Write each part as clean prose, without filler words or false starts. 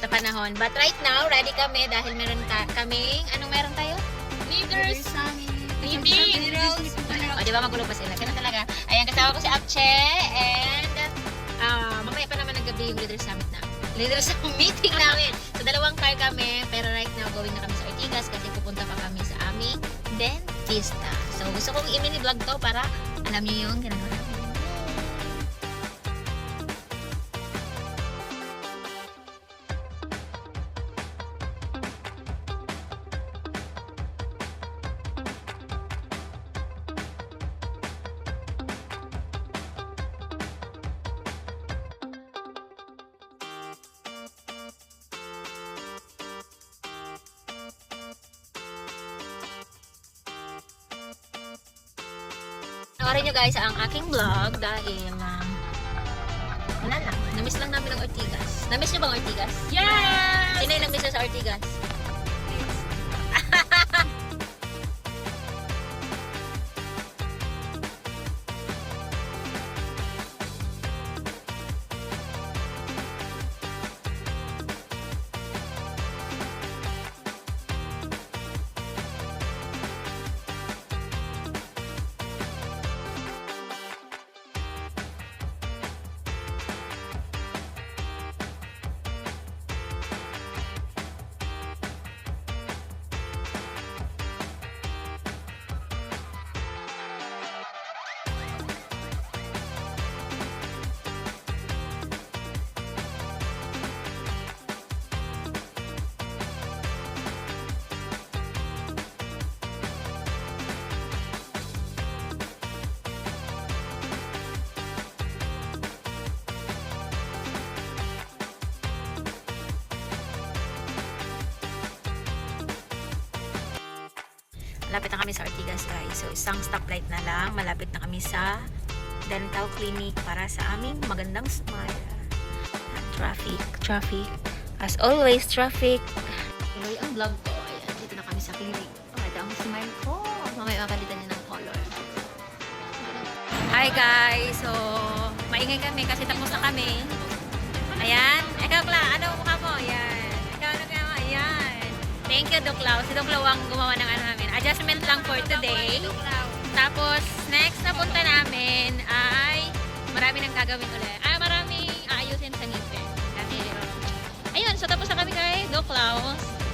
sa panahon. But right now, ready kami dahil meron kaming, anong meron tayo? Leaders meeting! O, di ba magulo pa sila? Ganun talaga. Ayan, kasama ko si Apche and mamaya pa naman ng gabi yung leaders summit na. Leaders meeting namin. So, 2 car kami, pero right now, going na kami sa Ortigas kasi pupunta pa kami sa aming dentista. So, gusto kong i-mini-vlog to para alam niyo yung ginagawa namin. Panoorin nyo guys ang aking vlog dahil wala lang, namiss lang namin ang Ortigas. Namiss nyo bang Ortigas? Yes! Sino yung namiss nyo sa Ortigas? Malapit na kami sa Ortigas guys. So isang stoplight na lang. Malapit na kami sa dental clinic para sa aming magandang smile. Traffic. As always, traffic. Tuloy ang vlog ko. Ayan, dito na kami sa clinic. Pakita ang smile ko. Mamaya makalitan niya ng color. Hi guys! So, maingay kami kasi tapos na kami. Ayan. Ikaw, Kla. Ano mukha mo? Ayan. Ikaw, ano kaya mo? Ayan. Thank you, Duklaw. Si Duklaw ang gumawa ng ano namin. Adjustment lang for today. Tapos, next na punta namin ay marami nang gagawin ulit. Maraming aayusin sa ngipin. Ayun, so tapos na kami kay Duklaw.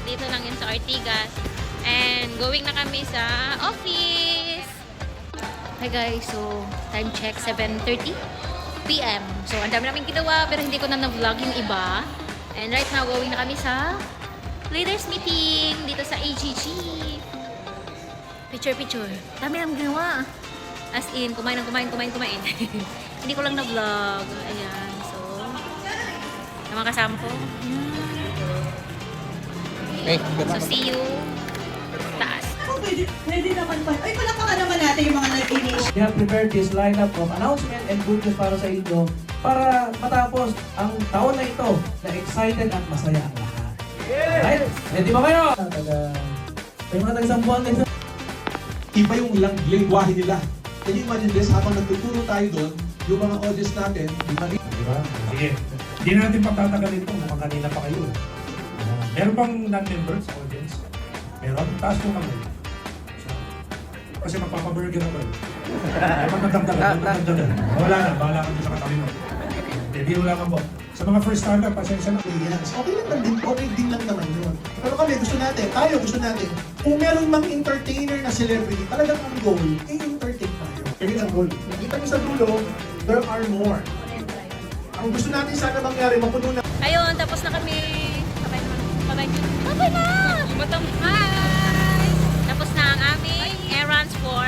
Dito lang yun sa Ortigas. And going na kami sa office. Hi guys, so time check 7:30 PM. So, ang dami namin ginawa pero hindi ko na na-vlog yung iba. And right now, going na kami sa leaders meeting dito sa AGG. Picture. Dami namin ginawa. As in, kumain. Hindi ko lang na-vlog. Ayan, so yung mga kasama ko. So, see you taas. Pwede naman pa. Ay, palakpakan naman natin yung mga nag-finish. We have prepared this lineup of announcement and good news para sa inyo para matapos ang taon na ito na excited at masaya ang lahat. Yes! Right? Ready ba kayo? May mga nagsambuhan din. Iba yung lingwahe nila. Can you imagine this? Habang nagtuturo tayo doon, yung mga audience natin, Diba? Sige. Hindi natin patatagalin ito. Mukhang kanina pa kayo. Meron bang non-member sa audience? Meron? Taas mo kami. Kasi magpapaburger ako eh. Magdagdagan. Wala na. Bahala ka sa katabi mo. Hindi wala ka po. Sa mga first timer, pasensya na. yes, okay din lang naman yun. Pero kami, gusto natin, kung meron mang entertainer na celebrity, talagang ang goal, i-entertain tayo. Kaya ang goal. Nakita niyo sa dulo, there are more. Ang gusto natin sana mangyari, mapuno na. Ayun, tapos na kami. Babay na! Hi! Tapos na ang aming errands for